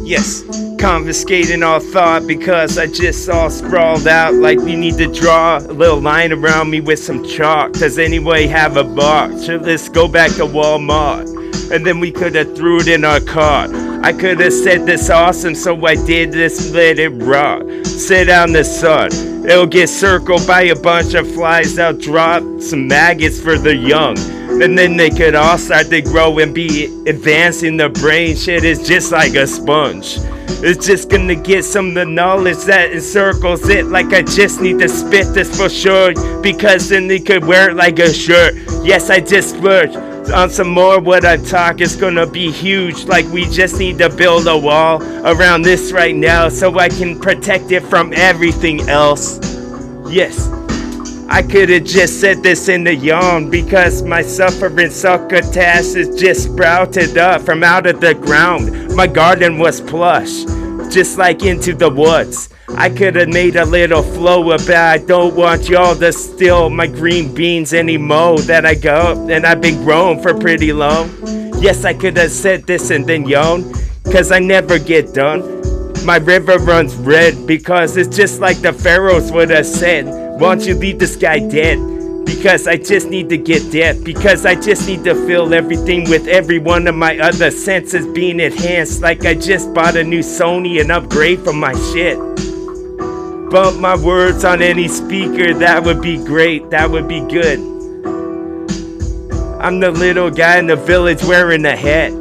Yes, confiscating all thought because I just all sprawled out like we need to draw a little line around me with some chalk. Does anybody have a box? Or let's go back to Walmart. And then we could have threw it in our cart. I could have said this awesome, so I did this, let it rot. Sit out in the sun. It'll get circled by a bunch of flies. They'll drop some maggots for the young. And then they could all start to grow and be advancing their brain. Shit is just like a sponge. It's just gonna get some of the knowledge that encircles it. Like I just need to spit this for sure, because then they could wear it like a shirt. Yes, I just splurged on some more. What I talk is gonna be huge. Like we just need to build a wall around this right now, so I can protect it from everything else. Yes, I could have just said this in the yawn, because my suffering succotash is just sprouted up from out of the ground. My garden was plush, just like Into the Woods. I could have made a little flow about I don't want y'all to steal my green beans anymore that I got and I've been growing for pretty long. Yes, I could have said this and then yawn, cause I never get done. My river runs red because it's just like the pharaohs would have said, why don't you leave this guy dead? Because I just need to get dead. Because I just need to feel everything with every one of my other senses being enhanced. Like I just bought a new Sony and upgrade from my shit. Bump my words on any speaker, that would be great, that would be good. I'm the little guy in the village wearing a hat.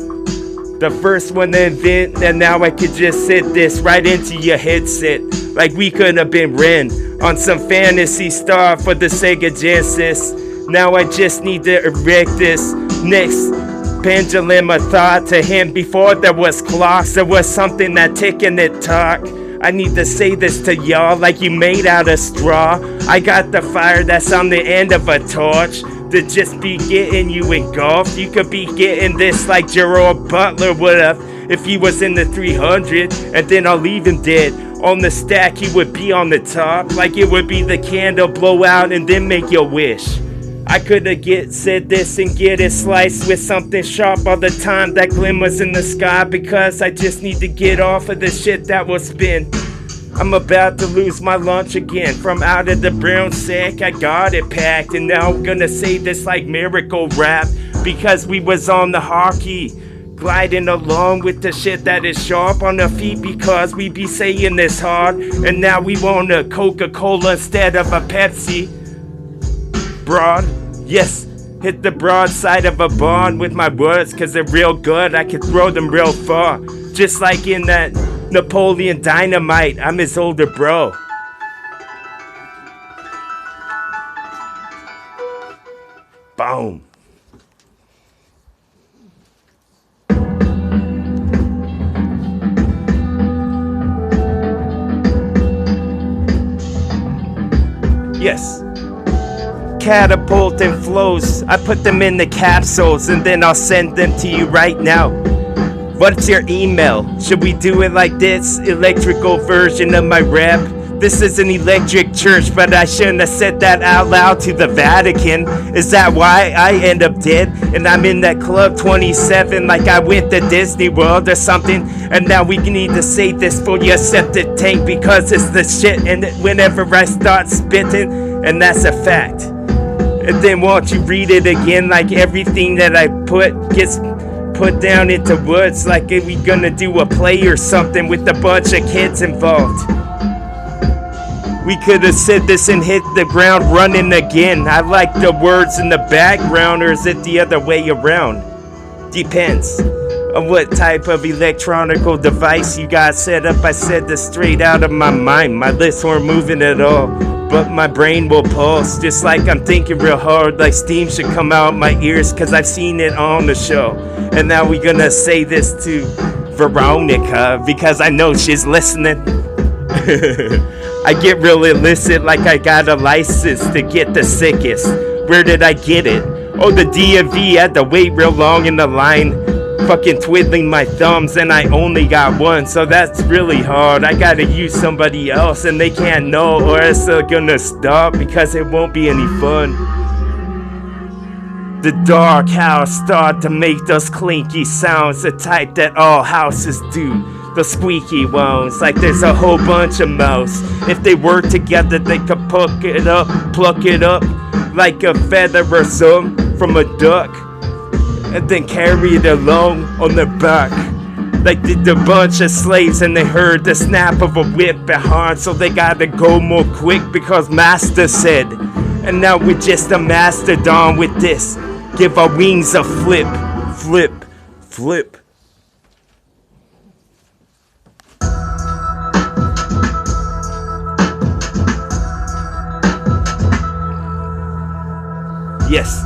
The first one to invent, and now I could just sit this right into your headset. Like we could have been Ren on some fantasy star for the Sega Genesis. Now I just need to erect this next pendulum of thought to him. Before there was clocks, there was something that tick and it talk. I need to say this to y'all like you made out of straw. I got the fire that's on the end of a torch to just be getting you engulfed. You could be getting this like Gerard Butler would have if he was in the 300, and then I'll leave him dead. On the stack he would be on the top, like it would be the candle blow out and then make your wish. I could have said this and get it sliced with something sharp all the time that glimmers in the sky, because I just need to get off of the shit that will spin. I'm about to lose my lunch again. From out of the brown sack, I got it packed, and now I'm gonna say this like miracle rap, because we was on the hockey, gliding along with the shit that is sharp on our feet, because we be saying this hard, and now we want a Coca-Cola instead of a Pepsi. Broad, yes, hit the broadside of a barn with my words, cause they're real good, I can throw them real far. Just like in that Napoleon Dynamite, I'm his older bro. Boom. Yes. Catapult and flows, I put them in the capsules and then I'll send them to you right now. What's your email? Should we do it like this? Electrical version of my rap? This is an electric church, but I shouldn't have said that out loud to the Vatican. Is that why I end up dead? And I'm in that Club 27 like I went to Disney World or something. And now we need to say this for your septic tank, because it's the shit, and whenever I start spitting, and that's a fact. And then won't you read it again, like everything that I put gets put down into words, like we gonna do a play or something with a bunch of kids involved. We could have said this and hit the ground running again. I like the words in the background, or is it the other way around? Depends on what type of electronical device you got set up. I said this straight out of my mind. My lips weren't moving at all, but my brain will pulse, just like I'm thinking real hard, like steam should come out my ears, cause I've seen it on the show. And now we gonna say this to Veronica, because I know she's listening. I get real illicit, like I got a license to get the sickest. Where did I get it? Oh, the DMV, had to wait real long in the line, fucking twiddling my thumbs, and I only got one, so that's really hard. I gotta use somebody else, and they can't know, or else they're gonna stop, because it won't be any fun. The dark house start to make those clinky sounds, the type that all houses do. The squeaky ones, like there's a whole bunch of mouths. If they work together, they could pluck it up, like a feather or some from a duck, and then carry it along on their back. Like the bunch of slaves, and they heard the snap of a whip behind, so they gotta go more quick because master said. And now we're just a mastodon with this. Give our wings a flip, flip, flip. Yes.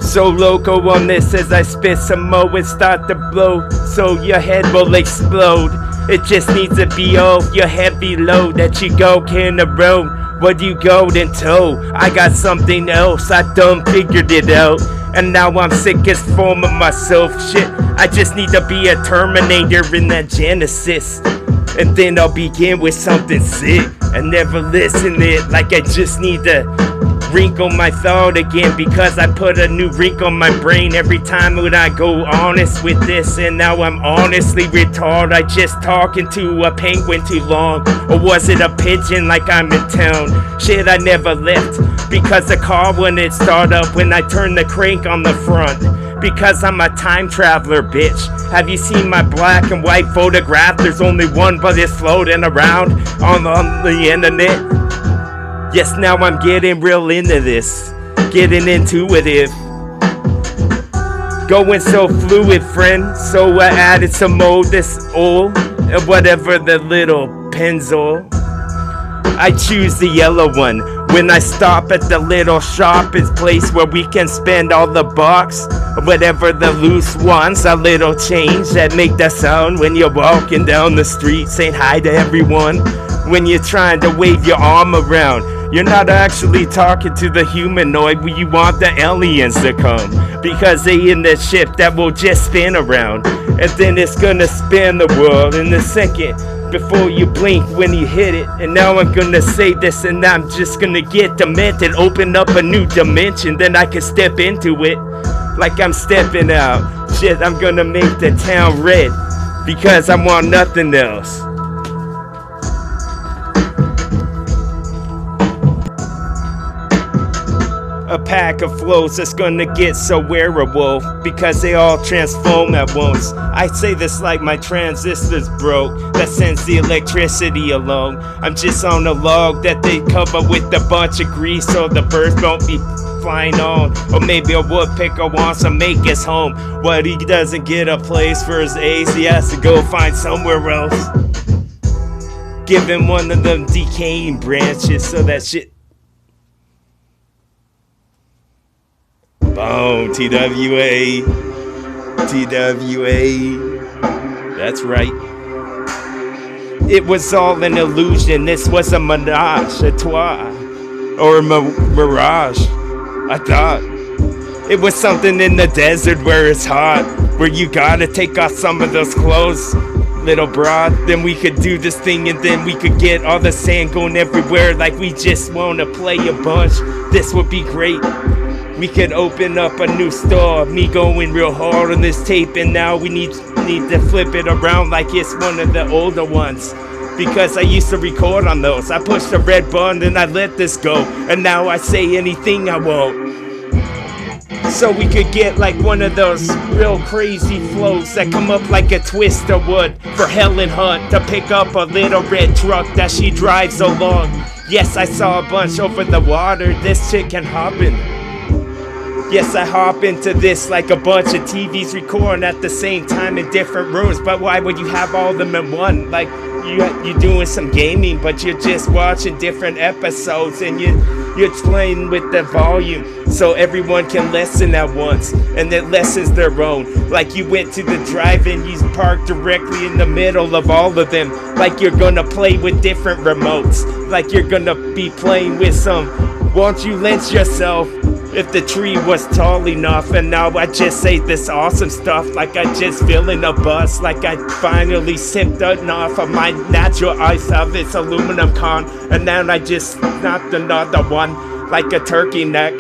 So loco on this as I spit some mo and start to blow, so your head will explode. It just needs to be off your heavy load that you go can roam. What you go then tow? I got something else, I done figured it out. And now I'm sickest form of myself, shit. I just need to be a Terminator in that Genesis. And then I'll begin with something sick. I never listen it like I just need to wrinkle my thought again, because I put a new wrinkle on my brain every time when I go honest with this. And now I'm honestly retarded. I just talking to a penguin too long, or was it a pigeon like I'm in town? Shit, I never left because the car wouldn't start up when I turned the crank on the front. Because I'm a time traveler, bitch. Have you seen my black and white photograph? There's only one, but it's floating around on the internet. Yes, now I'm getting real into this, getting intuitive, going so fluid, friend. So I added some more this oil, and whatever the little pencil. I choose the yellow one when I stop at the little shop. It's place where we can spend all the bucks, whatever the loose ones. A little change that make that sound when you're walking down the street, saying hi to everyone. When you're trying to wave your arm around, you're not actually talking to the humanoid. You want the aliens to come, because they in the ship that will just spin around, and then it's gonna spin the world in a second before you blink when you hit it. And now I'm gonna say this, and I'm just gonna get demented, open up a new dimension, then I can step into it like I'm stepping out. Shit, I'm gonna make the town red because I want nothing else. A pack of flows that's gonna get so wearable because they all transform at once. I say this like my transistors broke, that sends the electricity along. I'm just on a log that they cover with a bunch of grease so the birds don't be flying on. Or maybe a woodpecker wants to make his home, but he doesn't get a place for his eggs, he has to go find somewhere else. Give him one of them decaying branches so that shit. Boom, TWA, that's right. It was all an illusion, this was a menage a trois, or a mirage, I thought. It was something in the desert where it's hot, where you gotta take off some of those clothes, little broad. Then we could do this thing, and then we could get all the sand going everywhere like we just wanna play a bunch. This would be great. We could open up a new store, me going real hard on this tape, and now we need to flip it around like it's one of the older ones. Because I used to record on those. I pushed the red button and I let this go, and now I say anything I want. So we could get like one of those real crazy flows that come up like a twister would for Helen Hunt to pick up a little red truck that she drives along. Yes, I saw a bunch over the water, this chick can hop in. Yes, I hop into this like a bunch of TVs recording at the same time in different rooms. But why would you have all of them in one? Like you're doing some gaming, but you're just watching different episodes, and you're playing with the volume so everyone can listen at once, and it lessens their own. Like you went to the drive-in, you parked directly in the middle of all of them. Like you're gonna play with different remotes. Like you're gonna be playing with some won't you lynch yourself if the tree was tall enough. And now I just say this awesome stuff like I just feeling a buzz, like I finally sipped enough of my natural ice of its aluminum con, and then I just knocked another one like a turkey neck.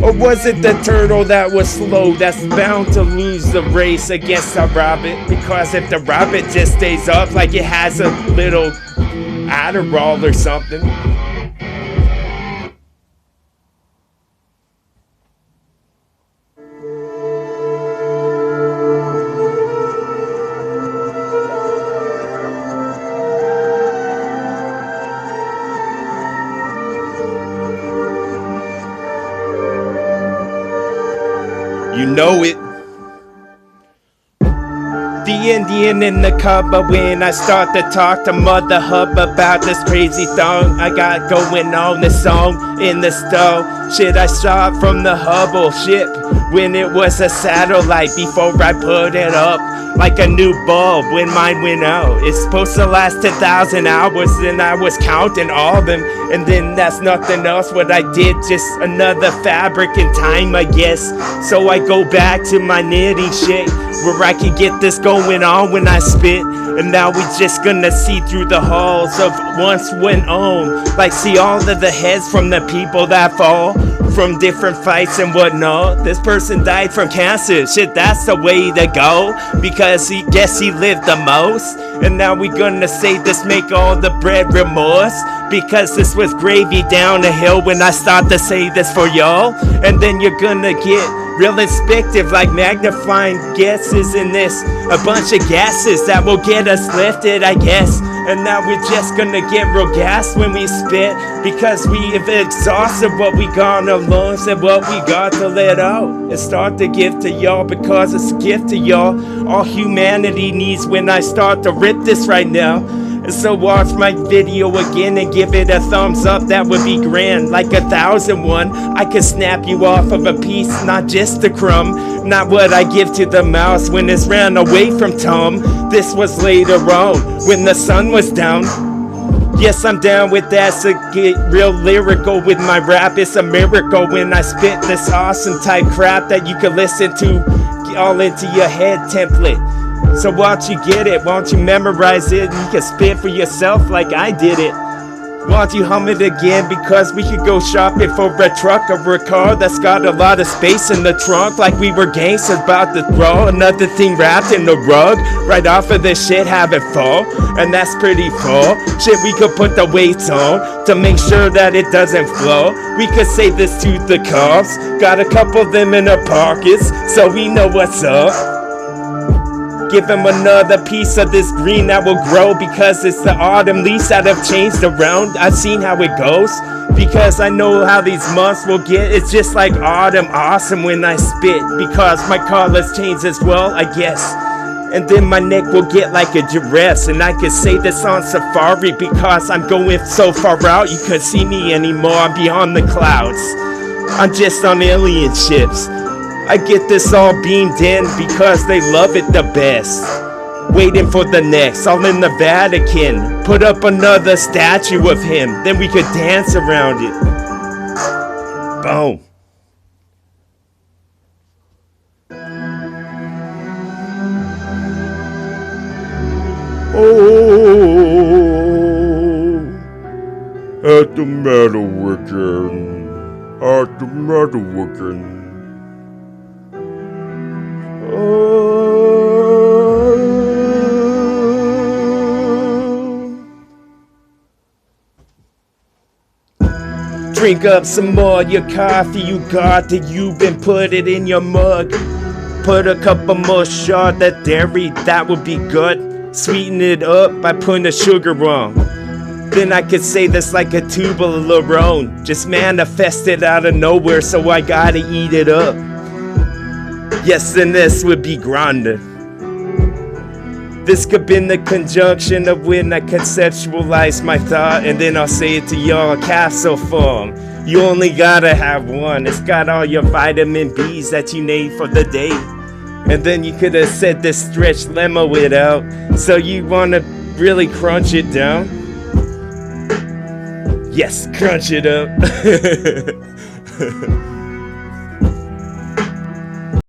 Or was it the turtle that was slow, that's bound to lose the race against the rabbit? Because if the rabbit just stays up like it has a little Adderall or something. You know it. The Indian in the cupboard when I start to talk to Mother Hub about this crazy thing I got going on, this song in the stove. Shit, I shot from the Hubble ship when it was a satellite before I put it up like a new bulb when mine went out. It's supposed to last 10,000 hours, and I was counting all them, and then that's nothing else what I did, just another fabric in time, I guess. So I go back to my knitting shit where I can get this going on when I spit. And now we just gonna see through the halls of once went on, like see all of the heads from the people that fall from different fights and whatnot. This person died from cancer, shit, that's the way to go, because he guess he lived the most. And now we gonna say this make all the bread remorse, because this was gravy down the hill when I start to say this for y'all. And then you're gonna get real inspective like magnifying gases in this, a bunch of gases that will get us lifted, I guess. And now we're just gonna get real gas when we spit, because we have exhausted what we got in our lungs and what we got to let out and start to give to y'all, because it's a gift to y'all. All humanity needs when I start to rip this right now. And so watch my video again and give it a thumbs up, that would be grand, like 1,001. I could snap you off of a piece, not just a crumb, not what I give to the mouse when it's ran away from Tom. This was later on, when the sun was down. Yes, I'm down with that, so get real lyrical with my rap. It's a miracle when I spit this awesome type crap that you can listen to all into your head template. So why don't you get it, why don't you memorize it, and you can spit for yourself like I did it. Why don't you hum it again, because we could go shopping for a truck or a car that's got a lot of space in the trunk, like we were gangsters about to throw another thing wrapped in the rug right off of this shit, have it fall, and that's pretty full. Shit, we could put the weights on to make sure that it doesn't flow. We could save this to the cops, got a couple of them in our pockets, so we know what's up. Give him another piece of this green that will grow, because it's the autumn leaves that have changed around. I've seen how it goes, because I know how these months will get. It's just like autumn awesome when I spit, because my colors change as well, I guess. And then my neck will get like a giraffe, and I could say this on safari, because I'm going so far out you couldn't see me anymore. I'm beyond the clouds, I'm just on alien ships. I get this all beamed in because they love it the best. Waiting for the next, all in the Vatican. Put up another statue of him, then we could dance around it. Boom. Oh, at the metal wicken, at the metal wicken. Drink up some more your coffee you got that you've been put it in your mug. Put a couple more shots of dairy, that would be good. Sweeten it up by putting the sugar on. Then I could say this like a tube of Larone, just manifested out of nowhere, so I gotta eat it up. Yes, then this would be grande. This could be the conjunction of when I conceptualize my thought, and then I'll say it to y'all, capsule form. You only gotta have one. It's got all your vitamin B's that you need for the day. And then you could have said this stretch limo it out. So you wanna really crunch it down? Yes, crunch it up.